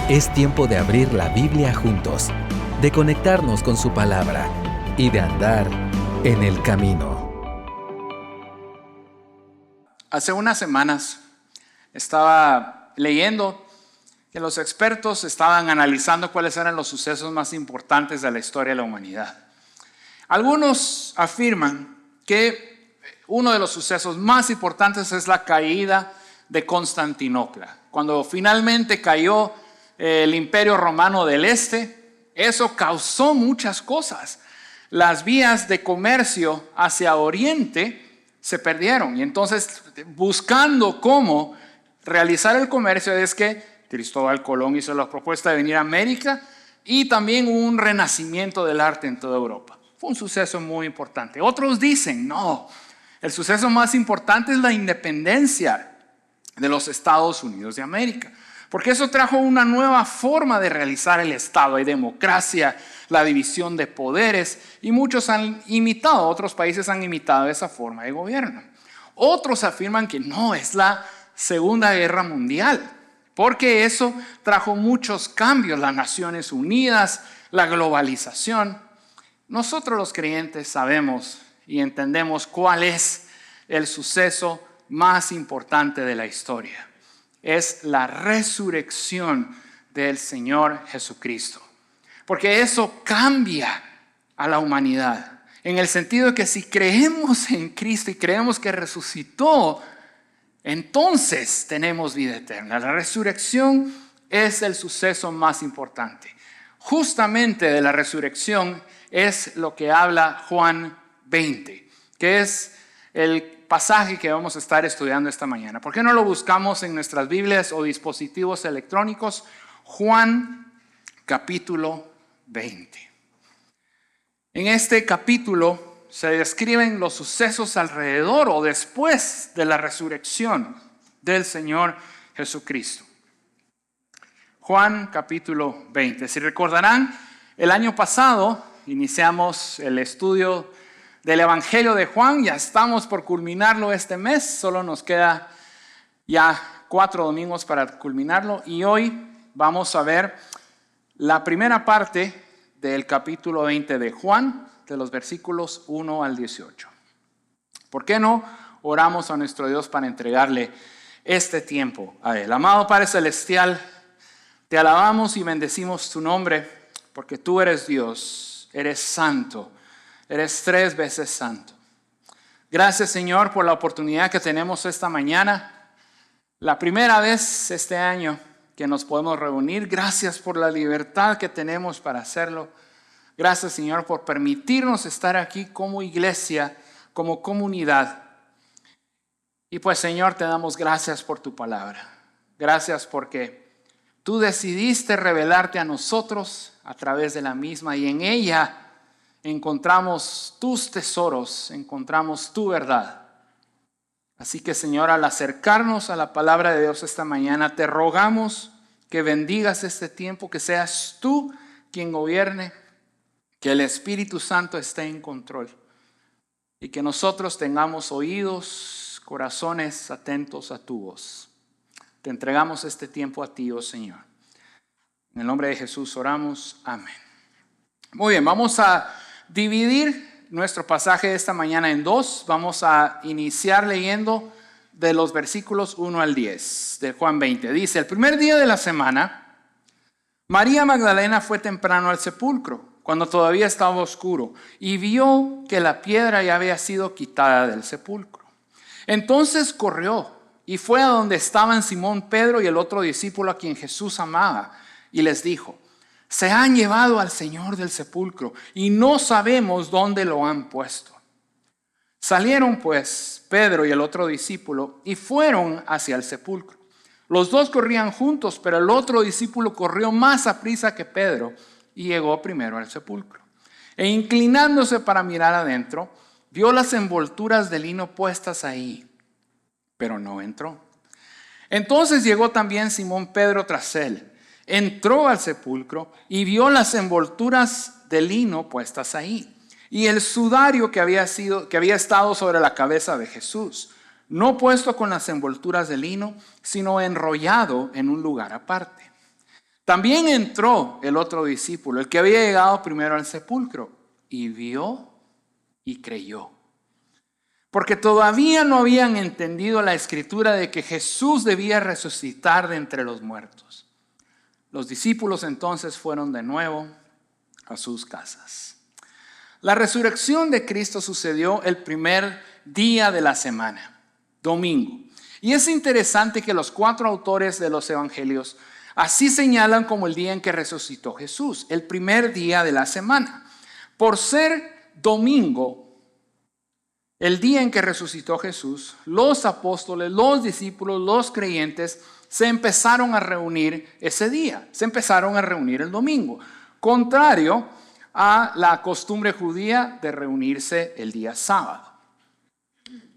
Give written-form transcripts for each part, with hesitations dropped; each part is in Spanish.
Es tiempo de abrir la Biblia juntos, de conectarnos con su palabra y de andar en el camino. Hace unas semanas estaba leyendo que los expertos estaban analizando cuáles eran los sucesos más importantes de la historia de la humanidad. Algunos afirman que uno de los sucesos más importantes es la caída de Constantinopla. Cuando finalmente cayó el Imperio Romano del Este, eso causó muchas cosas. Las vías de comercio hacia Oriente se perdieron. Y entonces, buscando cómo realizar el comercio, es que Cristóbal Colón hizo la propuesta de venir a América y también hubo un renacimiento del arte en toda Europa. Fue un suceso muy importante. Otros dicen, no, el suceso más importante es la independencia de los Estados Unidos de América. Porque eso trajo una nueva forma de realizar el Estado. Hay democracia, la división de poderes, y muchos han imitado, otros países han imitado esa forma de gobierno. Otros afirman que no, es la Segunda Guerra Mundial, porque eso trajo muchos cambios, las Naciones Unidas, la globalización. Nosotros los creyentes sabemos y entendemos cuál es el suceso más importante de la historia. Es la resurrección del Señor Jesucristo. Porque eso cambia a la humanidad. En el sentido de que si creemos en Cristo y creemos que resucitó, entonces tenemos vida eterna. La resurrección es el suceso más importante. Justamente de la resurrección es lo que habla Juan 20, que es el pasaje que vamos a estar estudiando esta mañana. ¿Por qué no lo buscamos en nuestras Biblias o dispositivos electrónicos? Juan capítulo 20. En este capítulo se describen los sucesos alrededor o después de la resurrección del Señor Jesucristo. Juan capítulo 20. Si recordarán, el año pasado iniciamos el estudio del Evangelio de Juan. Ya estamos por culminarlo este mes, solo nos queda ya 4 domingos para culminarlo, y hoy vamos a ver la primera parte del capítulo 20 de Juan, de los versículos 1 al 18. ¿Por qué no oramos a nuestro Dios para entregarle este tiempo a Él? Amado Padre Celestial, te alabamos y bendecimos tu nombre, porque tú eres Dios, eres santo. Eres 3 veces santo. Gracias, Señor, por la oportunidad que tenemos esta mañana. La primera vez este año que nos podemos reunir. Gracias por la libertad que tenemos para hacerlo. Gracias, Señor, por permitirnos estar aquí como iglesia, como comunidad. Y pues, Señor, te damos gracias por tu palabra. Gracias porque tú decidiste revelarte a nosotros a través de la misma, y en ella encontramos tus tesoros, encontramos tu verdad. Así que, Señor, al acercarnos a la palabra de Dios esta mañana, te rogamos que bendigas este tiempo, que seas tú quien gobierne, que el Espíritu Santo esté en control y que nosotros tengamos oídos, corazones atentos a tu voz. Te entregamos este tiempo a ti, oh Señor. En el nombre de Jesús oramos. Amén. Muy bien, vamos a dividir nuestro pasaje de esta mañana en 2. Vamos a iniciar leyendo de los versículos 1 al 10 de Juan 20. Dice: el primer día de la semana, María Magdalena fue temprano al sepulcro, cuando todavía estaba oscuro, y vio que la piedra ya había sido quitada del sepulcro. Entonces corrió y fue a donde estaban Simón Pedro y el otro discípulo a quien Jesús amaba, y les dijo: se han llevado al Señor del sepulcro y no sabemos dónde lo han puesto. Salieron pues Pedro y el otro discípulo y fueron hacia el sepulcro. Los dos corrían juntos, pero el otro discípulo corrió más aprisa que Pedro y llegó primero al sepulcro. E inclinándose para mirar adentro, vio las envolturas de lino puestas ahí, pero no entró. Entonces llegó también Simón Pedro tras él. Entró al sepulcro y vio las envolturas de lino puestas ahí, y el sudario que había estado sobre la cabeza de Jesús, no puesto con las envolturas de lino, sino enrollado en un lugar aparte. También entró el otro discípulo, el que había llegado primero al sepulcro, y vio y creyó. Porque todavía no habían entendido la escritura de que Jesús debía resucitar de entre los muertos. Los discípulos entonces fueron de nuevo a sus casas. La resurrección de Cristo sucedió el primer día de la semana, domingo. Y es interesante que los 4 autores de los evangelios así señalan como el día en que resucitó Jesús, el primer día de la semana. Por ser domingo, el día en que resucitó Jesús, los apóstoles, los discípulos, los creyentes se empezaron a reunir ese día, se empezaron a reunir el domingo, contrario a la costumbre judía de reunirse el día sábado.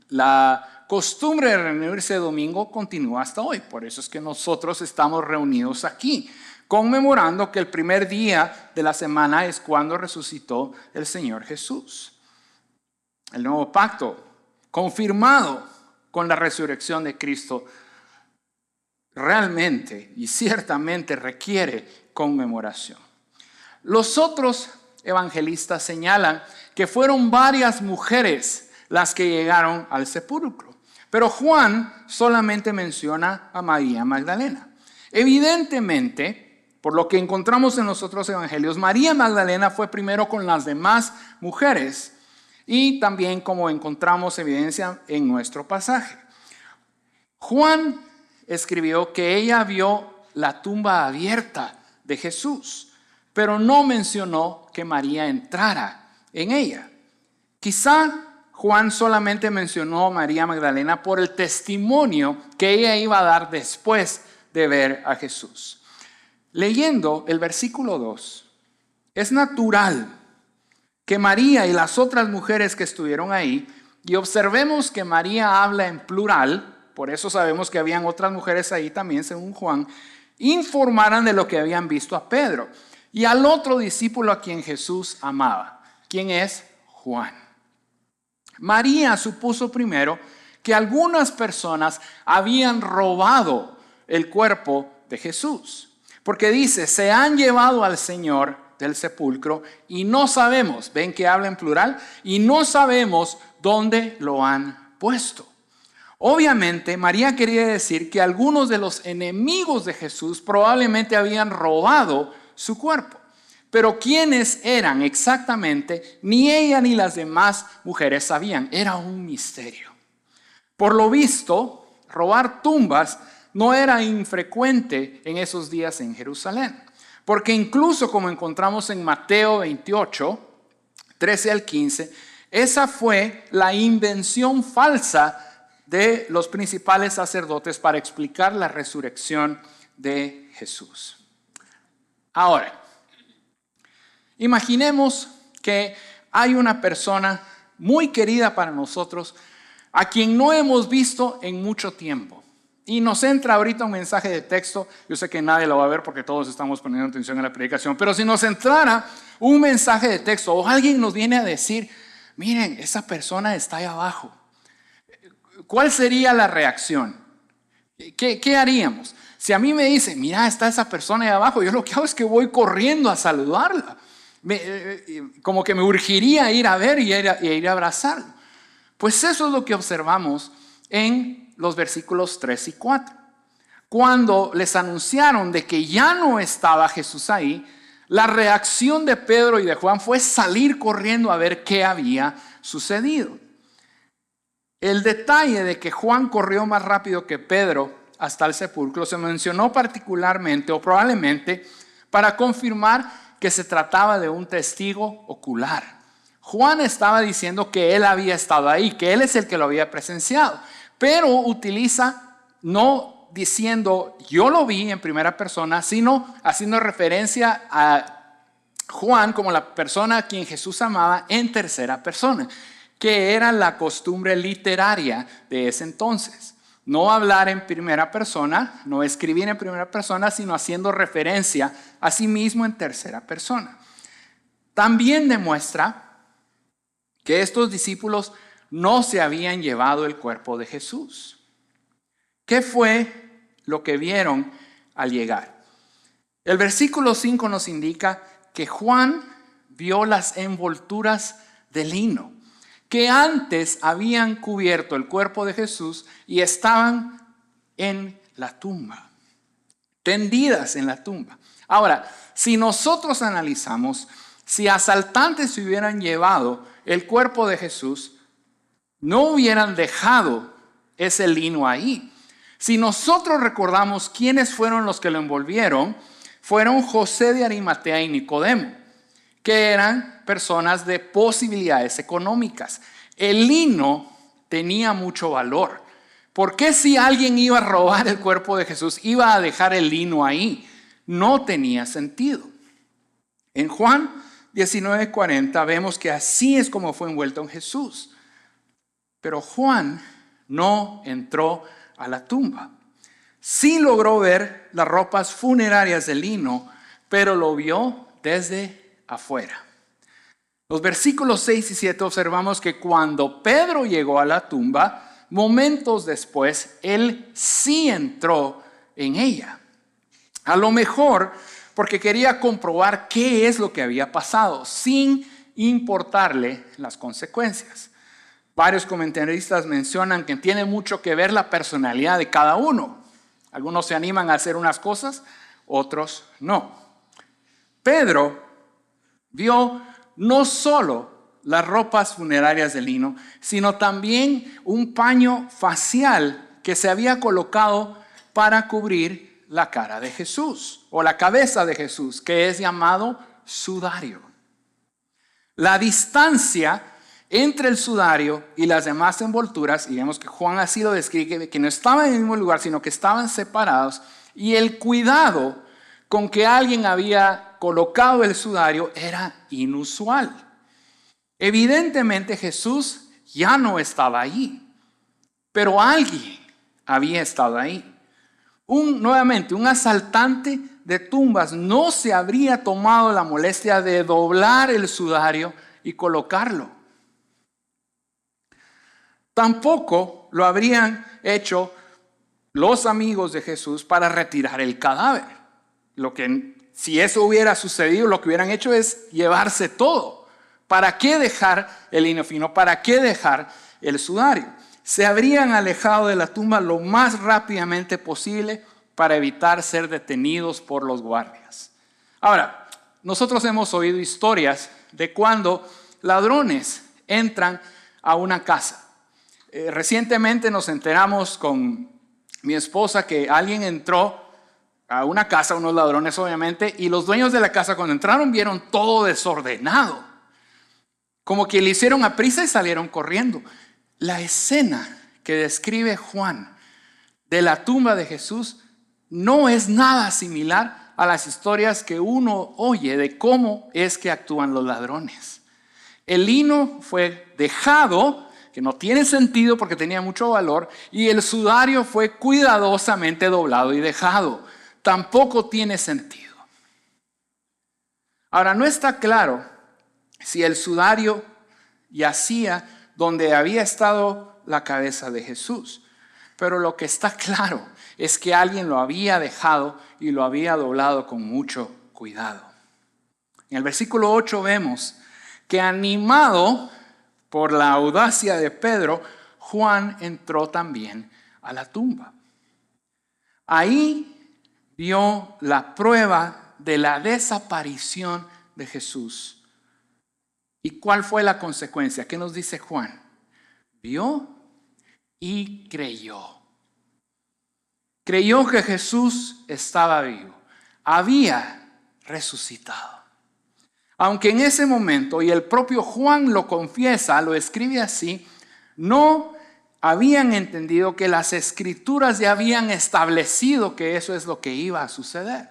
La costumbre de reunirse el domingo continúa hasta hoy, por eso es que nosotros estamos reunidos aquí, conmemorando que el primer día de la semana es cuando resucitó el Señor Jesús. El nuevo pacto, confirmado con la resurrección de Cristo, realmente y ciertamente requiere conmemoración. Los otros evangelistas señalan que fueron varias mujeres las que llegaron al sepulcro, pero Juan solamente menciona a María Magdalena. Evidentemente, por lo que encontramos en los otros evangelios, María Magdalena fue primero con las demás mujeres, y también como encontramos evidencia en nuestro pasaje. Juan escribió que ella vio la tumba abierta de Jesús, pero no mencionó que María entrara en ella. Quizá Juan solamente mencionó a María Magdalena por el testimonio que ella iba a dar después de ver a Jesús. Leyendo el versículo 2, es natural que María y las otras mujeres que estuvieron ahí, y observemos que María habla en plural, por eso sabemos que habían otras mujeres ahí también, según Juan, informaran de lo que habían visto a Pedro y al otro discípulo a quien Jesús amaba, quien es Juan. María supuso primero que algunas personas habían robado el cuerpo de Jesús, porque dice, se han llevado al Señor del sepulcro y no sabemos, ven que habla en plural, y no sabemos dónde lo han puesto. Obviamente María quería decir que algunos de los enemigos de Jesús probablemente habían robado su cuerpo, pero quiénes eran exactamente, ni ella ni las demás mujeres sabían, era un misterio. Por lo visto, robar tumbas no era infrecuente en esos días en Jerusalén. Porque incluso como encontramos en Mateo 28, 13 al 15, esa fue la invención falsa de los principales sacerdotes para explicar la resurrección de Jesús. Ahora, imaginemos que hay una persona muy querida para nosotros a quien no hemos visto en mucho tiempo. Y nos entra ahorita un mensaje de texto, yo sé que nadie lo va a ver porque todos estamos poniendo atención a la predicación, pero si nos entrara un mensaje de texto o alguien nos viene a decir, miren, esa persona está ahí abajo, ¿cuál sería la reacción? ¿Qué haríamos? Si a mí me dicen, mira, está esa persona ahí abajo, yo lo que hago es que voy corriendo a saludarla. Como que me urgiría ir a ver y ir a abrazarlo. Pues eso es lo que observamos en los versículos 3 y 4. Cuando les anunciaron de que ya no estaba Jesús ahí, la reacción de Pedro y de Juan fue salir corriendo a ver qué había sucedido. El detalle de que Juan corrió más rápido que Pedro hasta el sepulcro se mencionó particularmente o probablemente para confirmar que se trataba de un testigo ocular. Juan estaba diciendo que él había estado ahí, que él es el que lo había presenciado. Pero utiliza no diciendo yo lo vi en primera persona, sino haciendo referencia a Juan como la persona a quien Jesús amaba en tercera persona, que era la costumbre literaria de ese entonces. No hablar en primera persona, no escribir en primera persona, sino haciendo referencia a sí mismo en tercera persona. También demuestra que estos discípulos no se habían llevado el cuerpo de Jesús. ¿Qué fue lo que vieron al llegar? El versículo 5 nos indica que Juan vio las envolturas de lino que antes habían cubierto el cuerpo de Jesús y estaban en la tumba, tendidas en la tumba. Ahora, si nosotros analizamos, si asaltantes se hubieran llevado el cuerpo de Jesús, no hubieran dejado ese lino ahí. Si nosotros recordamos quiénes fueron los que lo envolvieron, fueron José de Arimatea y Nicodemo, que eran personas de posibilidades económicas. El lino tenía mucho valor. ¿Por qué si alguien iba a robar el cuerpo de Jesús, iba a dejar el lino ahí? No tenía sentido. En Juan 19:40 vemos que así es como fue envuelto en Jesús. Pero Juan no entró a la tumba. Sí logró ver las ropas funerarias de lino, pero lo vio desde afuera. Los versículos 6 y 7 observamos que cuando Pedro llegó a la tumba, momentos después, él sí entró en ella. A lo mejor porque quería comprobar qué es lo que había pasado, sin importarle las consecuencias. Varios comentaristas mencionan que tiene mucho que ver la personalidad de cada uno. Algunos se animan a hacer unas cosas, otros no. Pedro vio no solo las ropas funerarias de lino, sino también un paño facial que se había colocado para cubrir la cara de Jesús o la cabeza de Jesús, que es llamado sudario. La distancia entre el sudario y las demás envolturas, y vemos que Juan así lo describe, que no estaban en el mismo lugar, sino que estaban separados, y el cuidado con que alguien había colocado el sudario era inusual. Evidentemente Jesús ya no estaba allí, pero alguien había estado ahí. Nuevamente, un asaltante de tumbas no se habría tomado la molestia de doblar el sudario y colocarlo. Tampoco lo habrían hecho los amigos de Jesús para retirar el cadáver. Si eso hubiera sucedido, lo que hubieran hecho es llevarse todo. ¿Para qué dejar el lino fino? ¿Para qué dejar el sudario? Se habrían alejado de la tumba lo más rápidamente posible para evitar ser detenidos por los guardias. Ahora, nosotros hemos oído historias de cuando ladrones entran a una casa. Recientemente nos enteramos con mi esposa que alguien entró a una casa, unos ladrones obviamente, y los dueños de la casa cuando entraron vieron todo desordenado. Como que le hicieron a prisa y salieron corriendo. La escena que describe Juan de la tumba de Jesús no es nada similar a las historias que uno oye de cómo es que actúan los ladrones. El lino fue dejado, que no tiene sentido porque tenía mucho valor, y el sudario fue cuidadosamente doblado y dejado. Tampoco tiene sentido. Ahora, no está claro si el sudario yacía donde había estado la cabeza de Jesús, pero lo que está claro es que alguien lo había dejado y lo había doblado con mucho cuidado. En el versículo 8 vemos que animado por la audacia de Pedro, Juan entró también a la tumba. Ahí vio la prueba de la desaparición de Jesús. ¿Y cuál fue la consecuencia? ¿Qué nos dice Juan? Vio y creyó. Creyó que Jesús estaba vivo, había resucitado. Aunque en ese momento, y el propio Juan lo confiesa, lo escribe así, no habían entendido que las escrituras ya habían establecido que eso es lo que iba a suceder.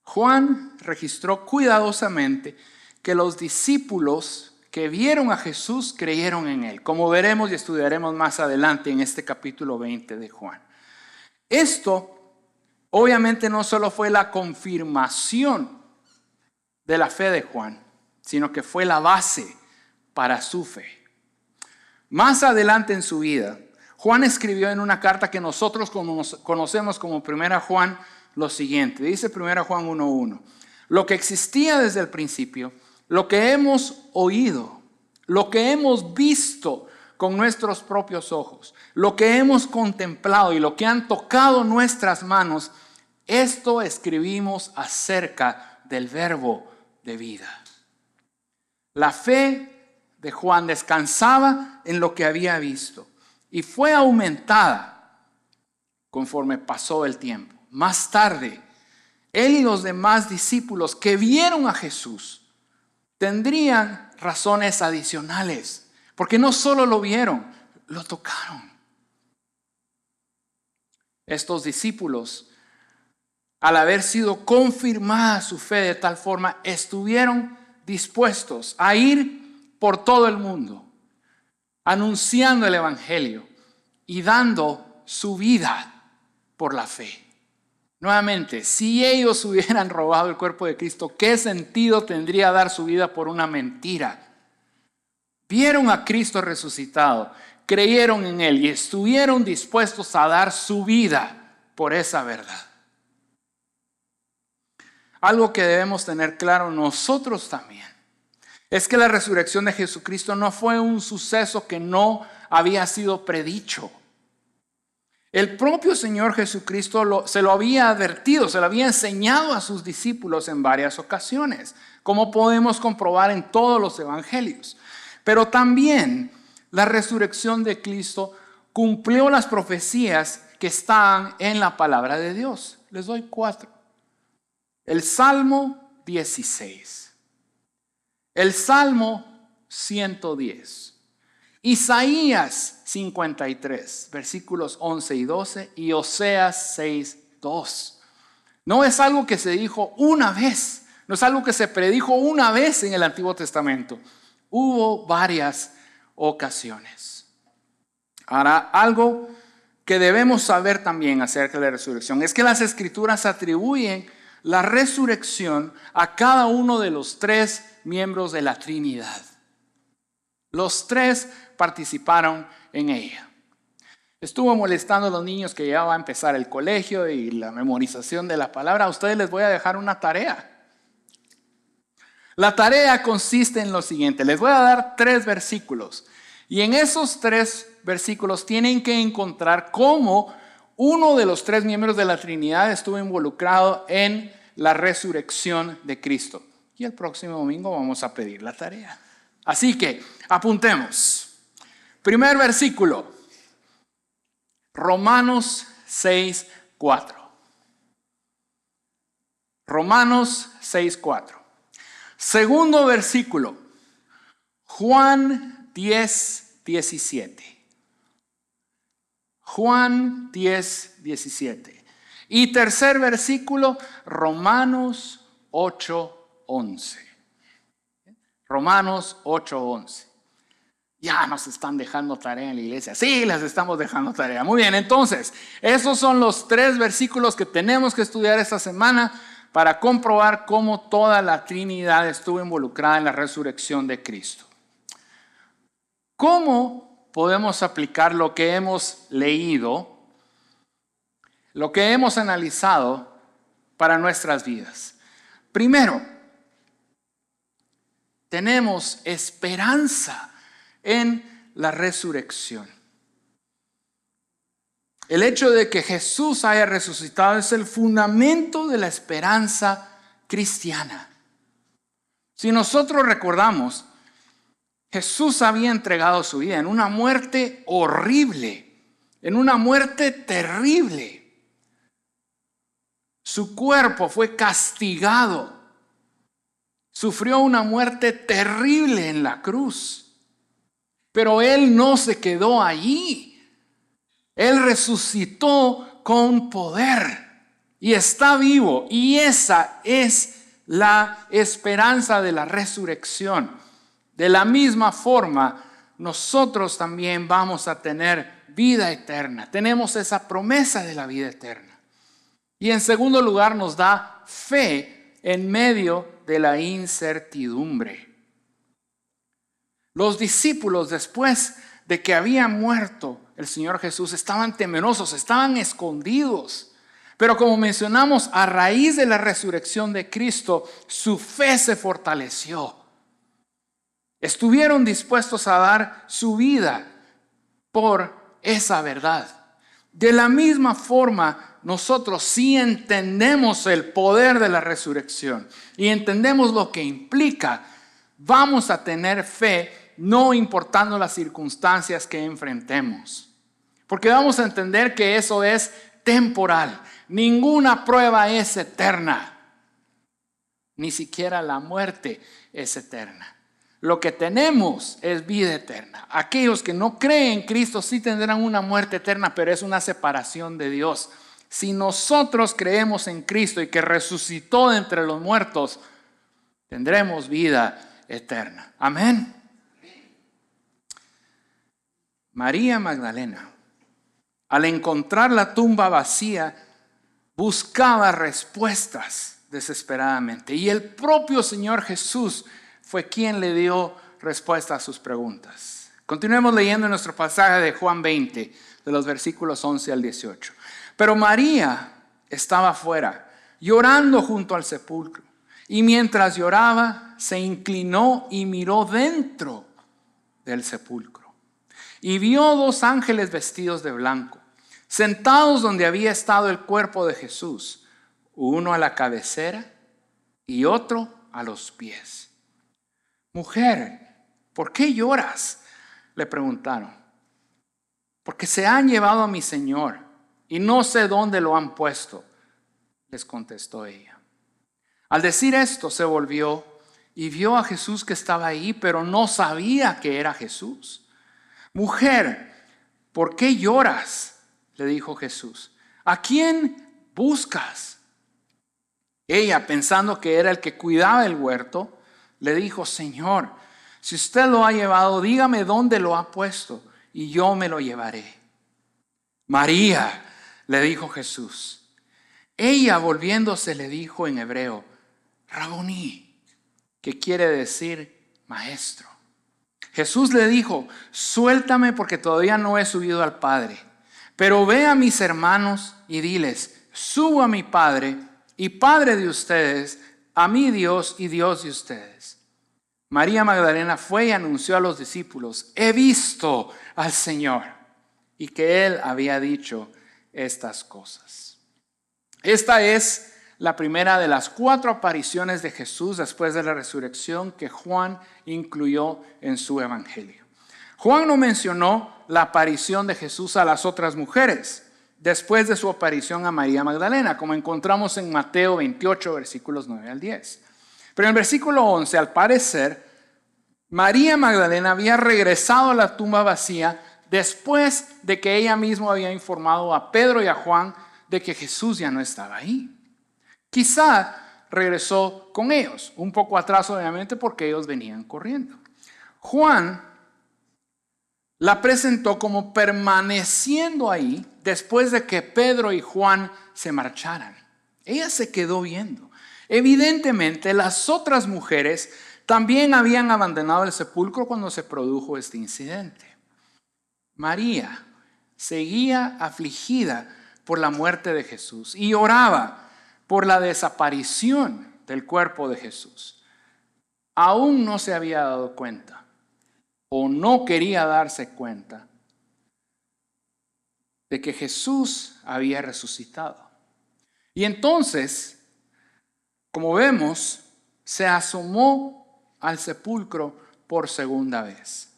Juan registró cuidadosamente que los discípulos que vieron a Jesús creyeron en él, como veremos y estudiaremos más adelante en este capítulo 20 de Juan. Esto obviamente no solo fue la confirmación de la fe de Juan, sino que fue la base para su fe. Más adelante en su vida, Juan escribió en una carta que nosotros conocemos como 1 Juan lo siguiente. Dice 1 Juan 1:1. Lo que existía desde el principio, lo que hemos oído, lo que hemos visto con nuestros propios ojos, lo que hemos contemplado y lo que han tocado nuestras manos, esto escribimos acerca del verbo de vida. La fe de Juan descansaba en lo que había visto y fue aumentada conforme pasó el tiempo. Más tarde, él y los demás discípulos que vieron a Jesús tendrían razones adicionales, porque no solo lo vieron, lo tocaron. Estos discípulos, al haber sido confirmada su fe de tal forma, estuvieron dispuestos a ir por todo el mundo, anunciando el evangelio y dando su vida por la fe. Nuevamente, si ellos hubieran robado el cuerpo de Cristo, ¿qué sentido tendría dar su vida por una mentira? Vieron a Cristo resucitado, creyeron en Él y estuvieron dispuestos a dar su vida por esa verdad. Algo que debemos tener claro nosotros también es que la resurrección de Jesucristo no fue un suceso que no había sido predicho. El propio Señor Jesucristo se lo había advertido, se lo había enseñado a sus discípulos en varias ocasiones, como podemos comprobar en todos los evangelios. Pero también la resurrección de Cristo cumplió las profecías que están en la palabra de Dios. Les doy 4. El Salmo 16, el Salmo 110, Isaías 53, versículos 11 y 12 y Oseas 6, 2. No es algo que se dijo una vez, no es algo que se predijo una vez en el Antiguo Testamento. Hubo varias ocasiones. Ahora, algo que debemos saber también acerca de la resurrección es que las Escrituras atribuyen la resurrección a cada uno de los 3 miembros de la Trinidad. Los 3 participaron en ella. Estuvo molestando a los niños que ya va a empezar el colegio y la memorización de la palabra. A ustedes les voy a dejar una tarea. La tarea consiste en lo siguiente. Les voy a dar 3 versículos. Y en esos 3 versículos tienen que encontrar cómo uno de los 3 miembros de la Trinidad estuvo involucrado en la resurrección de Cristo. Y el próximo domingo vamos a pedir la tarea. Así que apuntemos. Primer versículo. Romanos 6:4. Romanos 6:4. Segundo versículo. Juan 10:17. Juan 10:17. Y tercer versículo, Romanos 8:11. Romanos 8:11. Ya nos están dejando tarea en la iglesia. Sí, les estamos dejando tarea. Muy bien, entonces, esos son los 3 versículos que tenemos que estudiar esta semana para comprobar cómo toda la Trinidad estuvo involucrada en la resurrección de Cristo. ¿Cómo podemos aplicar lo que hemos leído, lo que hemos analizado para nuestras vidas? Primero, tenemos esperanza en la resurrección. El hecho de que Jesús haya resucitado es el fundamento de la esperanza cristiana. Si nosotros recordamos, Jesús había entregado su vida en una muerte horrible, en una muerte terrible. Su cuerpo fue castigado. Sufrió una muerte terrible en la cruz. Pero Él no se quedó allí. Él resucitó con poder y está vivo. Y esa es la esperanza de la resurrección. De la misma forma, nosotros también vamos a tener vida eterna. Tenemos esa promesa de la vida eterna. Y en segundo lugar, nos da fe en medio de la incertidumbre. Los discípulos, después de que había muerto el Señor Jesús, estaban temerosos, estaban escondidos. Pero como mencionamos, a raíz de la resurrección de Cristo, su fe se fortaleció. Estuvieron dispuestos a dar su vida por esa verdad. De la misma forma, nosotros sí entendemos el poder de la resurrección y entendemos lo que implica. Vamos a tener fe no importando las circunstancias que enfrentemos. Porque vamos a entender que eso es temporal. Ninguna prueba es eterna. Ni siquiera la muerte es eterna. Lo que tenemos es vida eterna. Aquellos que no creen en Cristo sí tendrán una muerte eterna, pero es una separación de Dios. Si nosotros creemos en Cristo y que resucitó de entre los muertos, tendremos vida eterna. Amén. María Magdalena, al encontrar la tumba vacía, buscaba respuestas desesperadamente. Y el propio Señor Jesús fue quien le dio respuesta a sus preguntas. Continuemos leyendo nuestro pasaje de Juan 20, de los versículos 11 al 18. Pero María estaba afuera, llorando junto al sepulcro. Y mientras lloraba, se inclinó y miró dentro del sepulcro. Y vio dos ángeles vestidos de blanco, sentados donde había estado el cuerpo de Jesús, uno a la cabecera y otro a los pies. Mujer, ¿por qué lloras?, le preguntaron. Porque se han llevado a mi Señor y no sé dónde lo han puesto, les contestó ella. Al decir esto se volvió y vio a Jesús que estaba ahí, pero no sabía que era Jesús. Mujer, ¿por qué lloras?, le dijo Jesús. ¿A quién buscas? Ella, pensando que era el que cuidaba el huerto, le dijo: Señor, si usted lo ha llevado, dígame dónde lo ha puesto y yo me lo llevaré. María, le dijo Jesús. Ella, volviéndose, le dijo en hebreo: Rabuní, que quiere decir maestro. Jesús le dijo: suéltame porque todavía no he subido al Padre, pero ve a mis hermanos y diles: subo a mi Padre y Padre de ustedes, a mi Dios y Dios de ustedes. María Magdalena fue y anunció a los discípulos: he visto al Señor, y que Él había dicho estas cosas. Esta es la primera de las 4 apariciones de Jesús después de la resurrección que Juan incluyó en su evangelio. Juan no mencionó la aparición de Jesús a las otras mujeres después de su aparición a María Magdalena, como encontramos en Mateo 28, versículos 9 al 10. Pero en el versículo 11, al parecer, María Magdalena había regresado a la tumba vacía después de que ella misma había informado a Pedro y a Juan de que Jesús ya no estaba ahí. Quizá regresó con ellos, un poco atrás obviamente porque ellos venían corriendo. Juan la presentó como permaneciendo ahí después de que Pedro y Juan se marcharan. Ella se quedó viendo. Evidentemente, las otras mujeres también habían abandonado el sepulcro cuando se produjo este incidente. María seguía afligida por la muerte de Jesús y oraba por la desaparición del cuerpo de Jesús. Aún no se había dado cuenta o no quería darse cuenta de que Jesús había resucitado. Y entonces, como vemos, se asomó al sepulcro por segunda vez.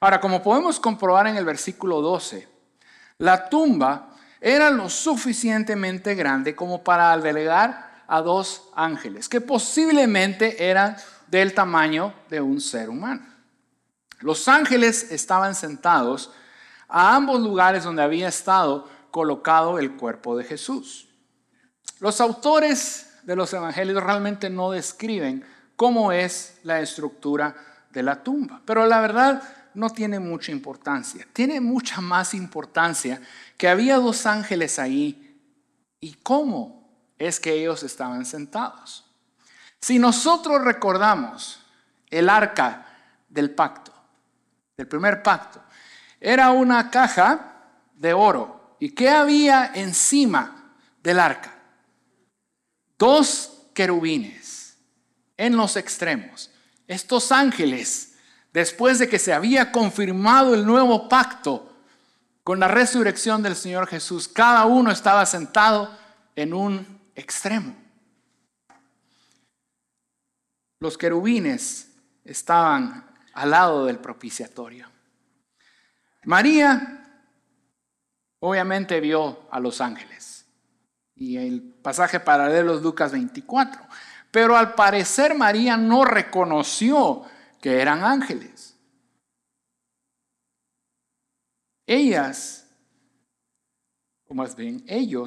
Ahora, como podemos comprobar en el versículo 12, la tumba era lo suficientemente grande como para albergar a 2 ángeles, que posiblemente eran del tamaño de un ser humano. Los ángeles estaban sentados a ambos lugares donde había estado colocado el cuerpo de Jesús. Los autores de los evangelios realmente no describen cómo es la estructura de la tumba, pero la verdad no tiene mucha importancia. Tiene mucha más importancia que había 2 ángeles ahí y cómo es que ellos estaban sentados. Si nosotros recordamos el arca del pacto, del primer pacto, era una caja de oro. ¿Y qué había encima del arca. 2 querubines en los extremos. Estos ángeles, después de que se había confirmado el nuevo pacto con la resurrección del Señor Jesús, cada uno estaba sentado en un extremo. Los querubines estaban al lado del propiciatorio. María obviamente vio a los ángeles. Y el pasaje paralelo es Lucas 24. Pero al parecer María no reconoció que eran ángeles. Ellos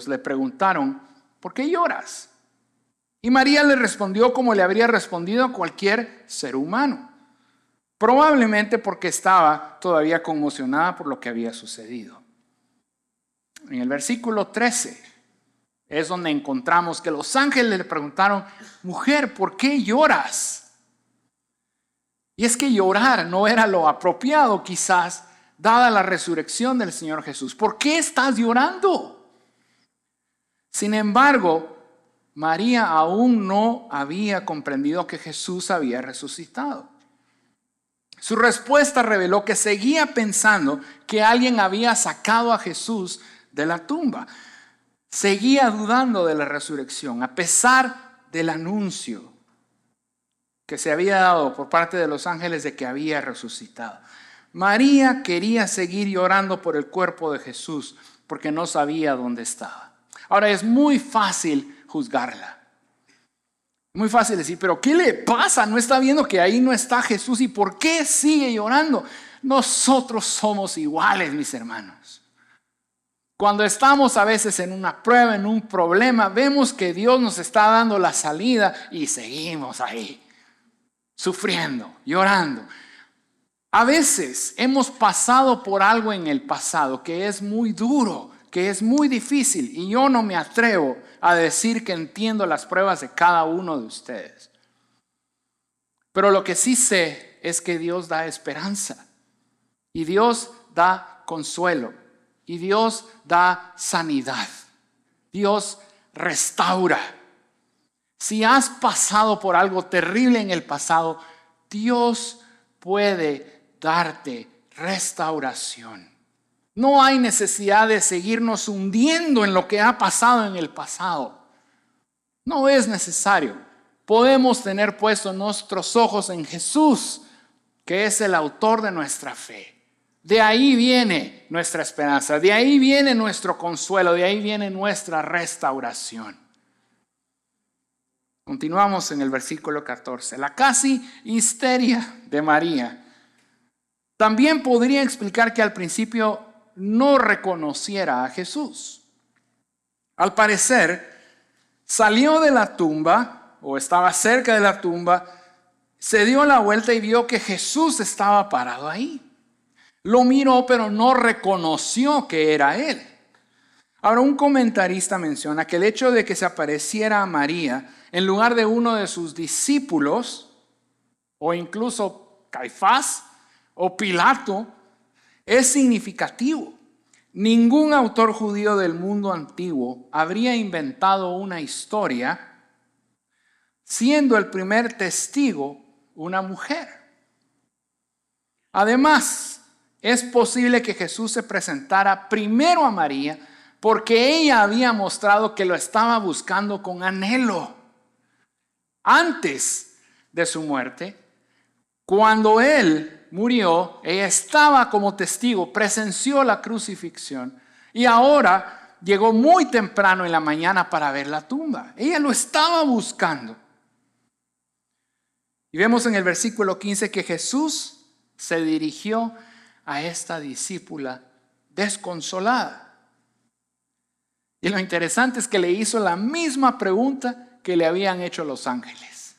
le preguntaron, ¿por qué lloras? Y María le respondió como le habría respondido a cualquier ser humano. Probablemente porque estaba todavía conmocionada por lo que había sucedido. En el versículo 13 es donde encontramos que los ángeles le preguntaron, mujer, ¿por qué lloras? Y es que llorar no era lo apropiado quizás, dada la resurrección del Señor Jesús. ¿Por qué estás llorando? Sin embargo, María aún no había comprendido que Jesús había resucitado. Su respuesta reveló que seguía pensando que alguien había sacado a Jesús de la tumba. Seguía dudando de la resurrección, a pesar del anuncio que se había dado por parte de los ángeles de que había resucitado. María quería seguir llorando por el cuerpo de Jesús porque no sabía dónde estaba. Ahora es muy fácil juzgarla. Muy fácil decir, pero ¿qué le pasa? ¿No está viendo que ahí no está Jesús? ¿Y por qué sigue llorando? Nosotros somos iguales, mis hermanos. Cuando estamos a veces en una prueba, en un problema, vemos que Dios nos está dando la salida y seguimos ahí, sufriendo, llorando. A veces hemos pasado por algo en el pasado que es muy duro, que es muy difícil, y yo no me atrevo a decir que entiendo las pruebas de cada uno de ustedes. Pero lo que sí sé es que Dios da esperanza, y Dios da consuelo, y Dios da sanidad. Dios restaura. Si has pasado por algo terrible en el pasado, Dios puede darte restauración. No hay necesidad de seguirnos hundiendo en lo que ha pasado en el pasado. No es necesario. Podemos tener puestos nuestros ojos en Jesús, que es el autor de nuestra fe. De ahí viene nuestra esperanza, de ahí viene nuestro consuelo, de ahí viene nuestra restauración. Continuamos en el versículo 14. La casi histeria de María también podría explicar que al principio no reconociera a Jesús. Al parecer, salió de la tumba o estaba cerca de la tumba, se dio la vuelta y vio que Jesús estaba parado ahí. Lo miró, pero no reconoció que era él. Ahora, un comentarista menciona que el hecho de que se apareciera a María en lugar de uno de sus discípulos, o incluso Caifás o Pilato, es significativo. Ningún autor judío del mundo antiguo habría inventado una historia siendo el primer testigo una mujer. Además, es posible que Jesús se presentara primero a María porque ella había mostrado que lo estaba buscando con anhelo. Antes de su muerte, cuando él murió, ella estaba como testigo, presenció la crucifixión y ahora llegó muy temprano en la mañana para ver la tumba. Ella lo estaba buscando. Y vemos en el versículo 15 que Jesús se dirigió a esta discípula desconsolada. Y lo interesante es que le hizo la misma pregunta que le habían hecho los ángeles.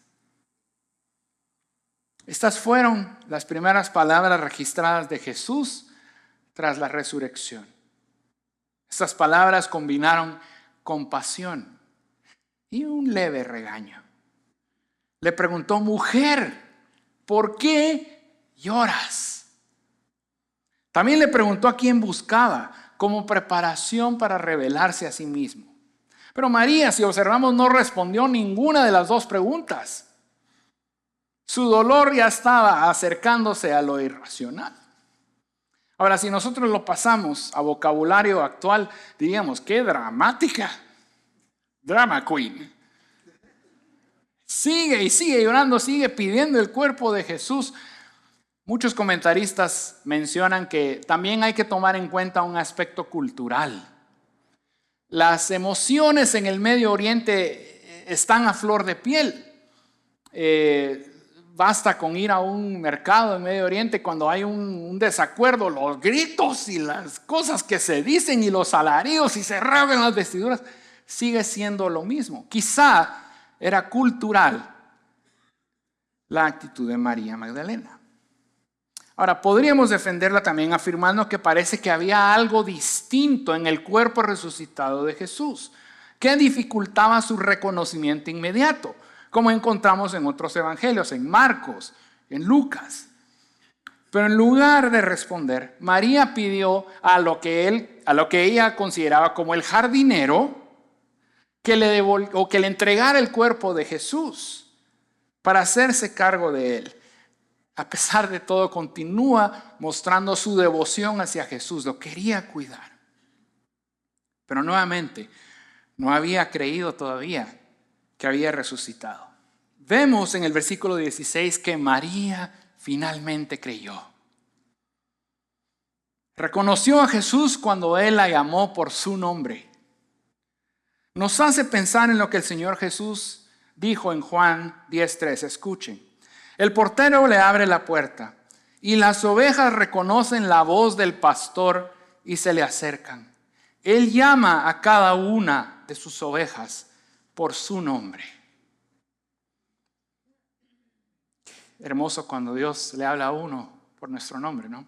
Estas fueron las primeras palabras registradas de Jesús tras la resurrección. Estas palabras combinaron compasión y un leve regaño. Le preguntó, mujer, ¿por qué lloras? También le preguntó a quién buscaba como preparación para revelarse a sí mismo. Pero María, si observamos, no respondió ninguna de las dos preguntas. Su dolor ya estaba acercándose a lo irracional. Ahora, si nosotros lo pasamos a vocabulario actual, diríamos, ¡qué dramática! Drama queen. Sigue y sigue llorando, sigue pidiendo el cuerpo de Jesús. Muchos comentaristas mencionan que también hay que tomar en cuenta un aspecto cultural. Las emociones en el Medio Oriente están a flor de piel. Basta con ir a un mercado en Medio Oriente cuando hay un desacuerdo, los gritos y las cosas que se dicen y los alaridos y se rasgan las vestiduras, sigue siendo lo mismo. Quizá era cultural la actitud de María Magdalena. Ahora, podríamos defenderla también afirmando que parece que había algo distinto en el cuerpo resucitado de Jesús, que dificultaba su reconocimiento inmediato, como encontramos en otros evangelios, en Marcos, en Lucas. Pero en lugar de responder, María pidió a lo que ella consideraba como el jardinero que le entregara el cuerpo de Jesús para hacerse cargo de él. A pesar de todo, continúa mostrando su devoción hacia Jesús. Lo quería cuidar. Pero nuevamente, no había creído todavía que había resucitado. Vemos en el versículo 16 que María finalmente creyó. Reconoció a Jesús cuando Él la llamó por su nombre. Nos hace pensar en lo que el Señor Jesús dijo en Juan 10:3. Escuchen. El portero le abre la puerta y las ovejas reconocen la voz del pastor y se le acercan. Él llama a cada una de sus ovejas por su nombre. Hermoso cuando Dios le habla a uno por nuestro nombre, ¿no?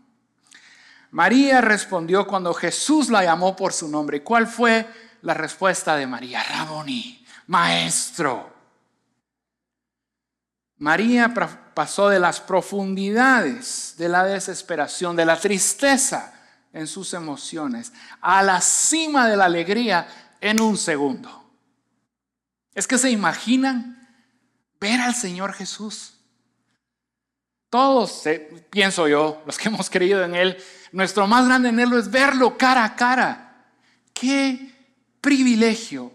María respondió cuando Jesús la llamó por su nombre. ¿Cuál fue la respuesta de María? Raboni, maestro. María pasó de las profundidades de la desesperación, de la tristeza en sus emociones, a la cima de la alegría en un segundo. ¿Es que se imaginan ver al Señor Jesús? Todos, pienso yo, los que hemos creído en Él, nuestro más grande anhelo es verlo cara a cara. Qué privilegio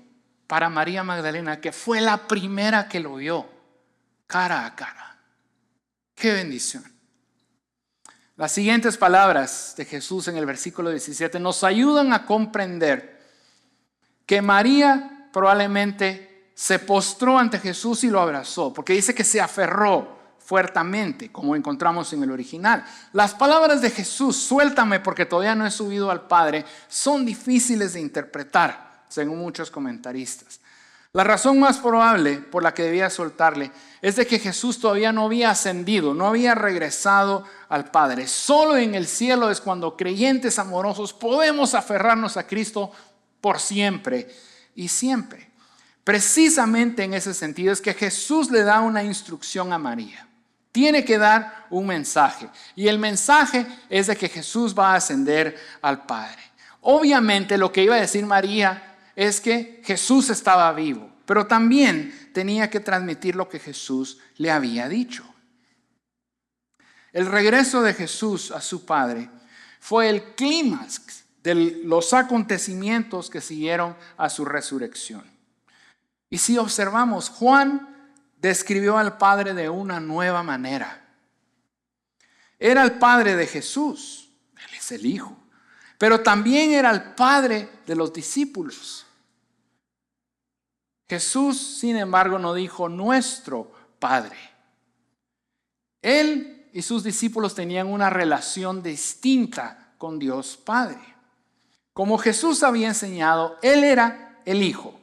para María Magdalena, que fue la primera que lo vio cara a cara. Qué bendición. Las siguientes palabras de Jesús en el versículo 17 nos ayudan a comprender que María probablemente se postró ante Jesús y lo abrazó, porque dice que se aferró fuertemente, como encontramos en el original. Las palabras de Jesús, suéltame porque todavía no he subido al Padre, son difíciles de interpretar, según muchos comentaristas. La razón más probable por la que debía soltarle es de que Jesús todavía no había ascendido, no había regresado al Padre. Solo en el cielo es cuando creyentes amorosos podemos aferrarnos a Cristo por siempre y siempre. Precisamente en ese sentido es que Jesús le da una instrucción a María. Tiene que dar un mensaje. Y el mensaje es de que Jesús va a ascender al Padre. Obviamente lo que iba a decir María es que Jesús estaba vivo, pero también tenía que transmitir lo que Jesús le había dicho. El regreso de Jesús a su Padre fue el clímax de los acontecimientos que siguieron a su resurrección. Y si observamos, Juan describió al Padre de una nueva manera. Era el Padre de Jesús, Él es el Hijo, pero también era el Padre de los discípulos. Jesús, sin embargo, no dijo nuestro Padre. Él y sus discípulos tenían una relación distinta con Dios Padre. Como Jesús había enseñado, Él era el Hijo.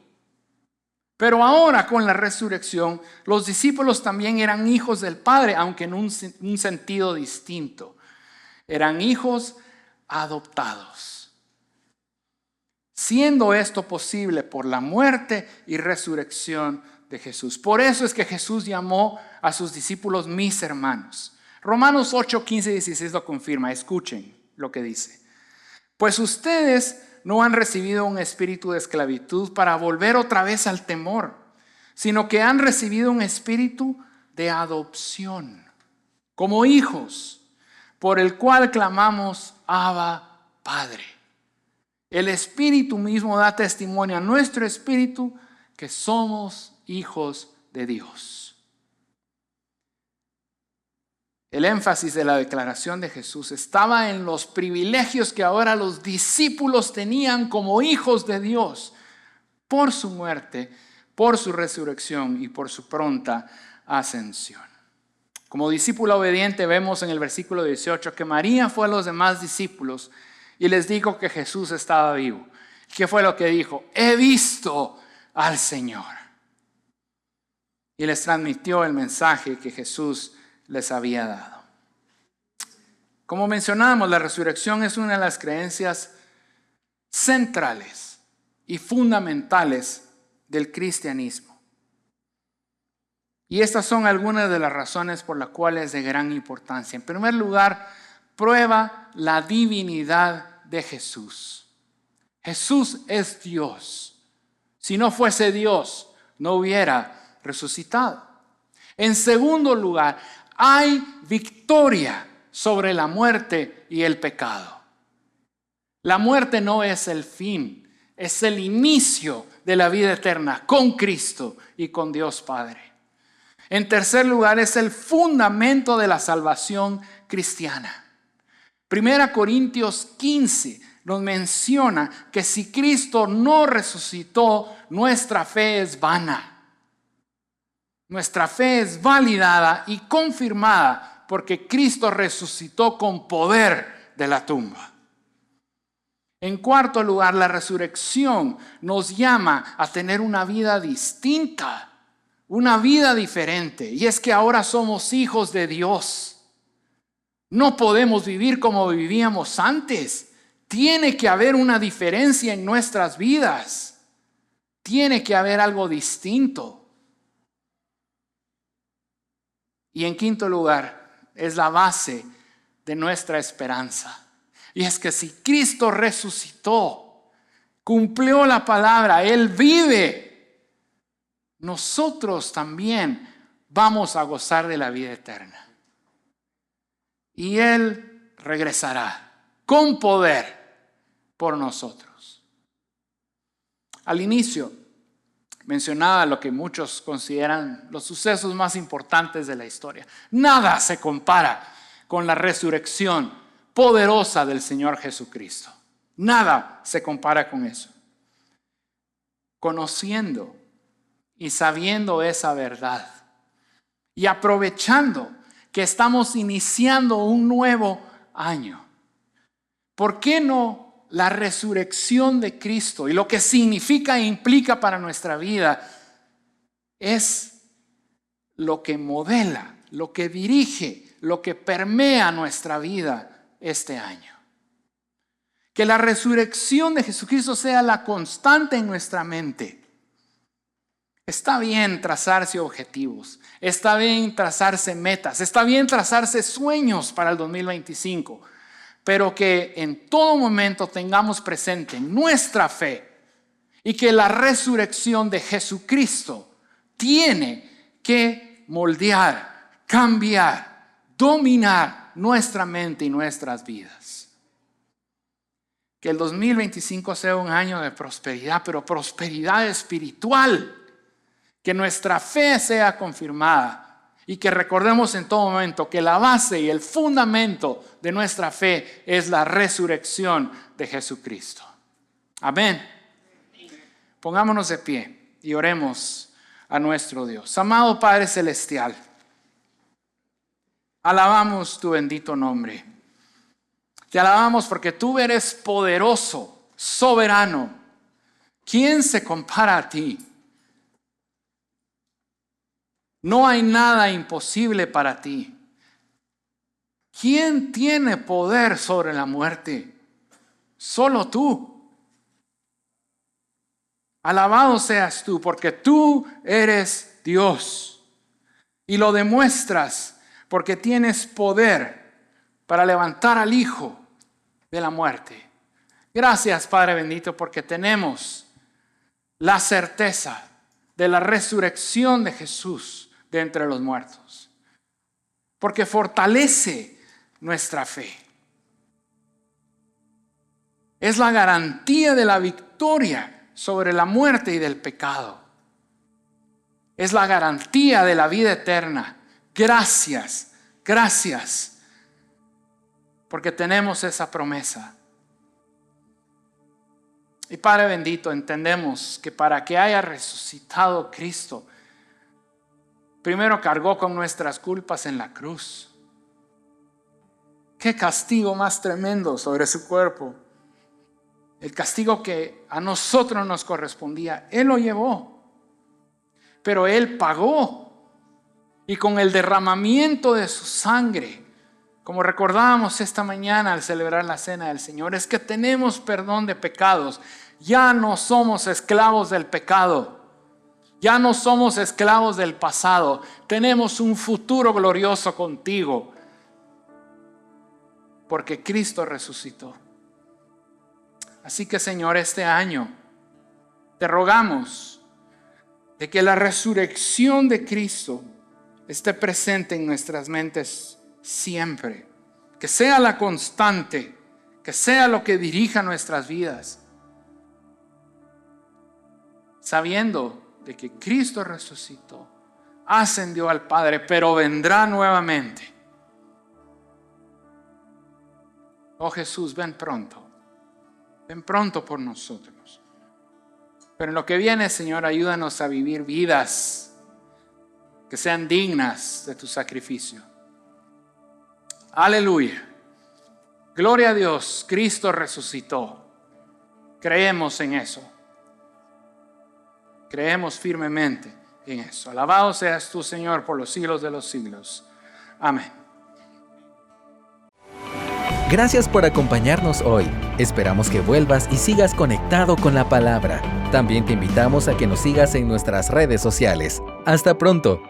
Pero ahora con la resurrección, los discípulos también eran hijos del Padre, aunque en un sentido distinto. Eran hijos adoptados. Siendo esto posible por la muerte y resurrección de Jesús. Por eso es que Jesús llamó a sus discípulos mis hermanos. Romanos 8, 15 y 16 lo confirma. Escuchen lo que dice. Pues ustedes no han recibido un espíritu de esclavitud para volver otra vez al temor, sino que han recibido un espíritu de adopción, como hijos, por el cual clamamos, Abba, Padre. El Espíritu mismo da testimonio a nuestro espíritu que somos hijos de Dios. El énfasis de la declaración de Jesús estaba en los privilegios que ahora los discípulos tenían como hijos de Dios por su muerte, por su resurrección y por su pronta ascensión. Como discípula obediente vemos en el versículo 18 que María fue a los demás discípulos y les dijo que Jesús estaba vivo. ¿Qué fue lo que dijo? He visto al Señor. Y les transmitió el mensaje que Jesús les había dado. Como mencionábamos, la resurrección es una de las creencias centrales y fundamentales del cristianismo. Y estas son algunas de las razones por las cuales es de gran importancia. En primer lugar, prueba la divinidad de Jesús. Jesús es Dios. Si no fuese Dios, no hubiera resucitado. En segundo lugar, hay victoria sobre la muerte y el pecado. La muerte no es el fin, es el inicio de la vida eterna con Cristo y con Dios Padre. En tercer lugar, es el fundamento de la salvación cristiana. 1 Corintios 15 nos menciona que si Cristo no resucitó, nuestra fe es vana. Nuestra fe es validada y confirmada porque Cristo resucitó con poder de la tumba. En cuarto lugar, la resurrección nos llama a tener una vida distinta, una vida diferente. Y es que ahora somos hijos de Dios. No podemos vivir como vivíamos antes. Tiene que haber una diferencia en nuestras vidas. Tiene que haber algo distinto. Y en quinto lugar, es la base de nuestra esperanza. Y es que si Cristo resucitó, cumplió la palabra, Él vive, nosotros también vamos a gozar de la vida eterna. Y Él regresará con poder por nosotros. Al inicio mencionaba lo que muchos consideran los sucesos más importantes de la historia. Nada se compara con la resurrección poderosa del Señor Jesucristo. Nada se compara con eso. Conociendo y sabiendo esa verdad y aprovechando que estamos iniciando un nuevo año, ¿por qué no la resurrección de Cristo y lo que significa e implica para nuestra vida es lo que modela, lo que dirige, lo que permea nuestra vida este año? Que la resurrección de Jesucristo sea la constante en nuestra mente. Está bien trazarse objetivos, está bien trazarse metas, está bien trazarse sueños para el 2025, pero que en todo momento tengamos presente nuestra fe y que la resurrección de Jesucristo tiene que moldear, cambiar, dominar nuestra mente y nuestras vidas. Que el 2025 sea un año de prosperidad, pero prosperidad espiritual. Que nuestra fe sea confirmada. Y que recordemos en todo momento que la base y el fundamento de nuestra fe es la resurrección de Jesucristo. Amén. Pongámonos de pie y oremos a nuestro Dios. Amado Padre Celestial, alabamos tu bendito nombre. Te alabamos porque tú eres poderoso, soberano. ¿Quién se compara a ti? No hay nada imposible para ti. ¿Quién tiene poder sobre la muerte? Solo tú. Alabado seas tú, porque tú eres Dios. Y lo demuestras porque tienes poder para levantar al Hijo de la muerte. Gracias, Padre bendito, porque tenemos la certeza de la resurrección de Jesús de entre los muertos, porque fortalece nuestra fe. Es la garantía de la victoria sobre la muerte y del pecado. Es la garantía de la vida eterna. Gracias, gracias, porque tenemos esa promesa. Y Padre bendito, entendemos que para que haya resucitado Cristo, primero cargó con nuestras culpas en la cruz. Qué castigo más tremendo sobre su cuerpo. El castigo que a nosotros nos correspondía, Él lo llevó. Pero Él pagó. Y con el derramamiento de su sangre, como recordábamos esta mañana al celebrar la cena del Señor, es que tenemos perdón de pecados. Ya no somos esclavos del pecado. Ya no somos esclavos del pasado. Tenemos un futuro glorioso contigo. Porque Cristo resucitó. Así que, Señor, este año te rogamos de que la resurrección de Cristo esté presente en nuestras mentes siempre. Que sea la constante, que sea lo que dirija nuestras vidas. Sabiendo de que Cristo resucitó, ascendió al Padre, pero vendrá nuevamente. Oh Jesús, ven pronto. Ven pronto por nosotros. Pero en lo que viene, Señor, ayúdanos a vivir vidas que sean dignas de tu sacrificio. Aleluya. Gloria a Dios, Cristo resucitó. Creemos en eso. Creemos firmemente en eso. Alabado seas tú, Señor, por los siglos de los siglos. Amén. Gracias por acompañarnos hoy. Esperamos que vuelvas y sigas conectado con la palabra. También te invitamos a que nos sigas en nuestras redes sociales. Hasta pronto.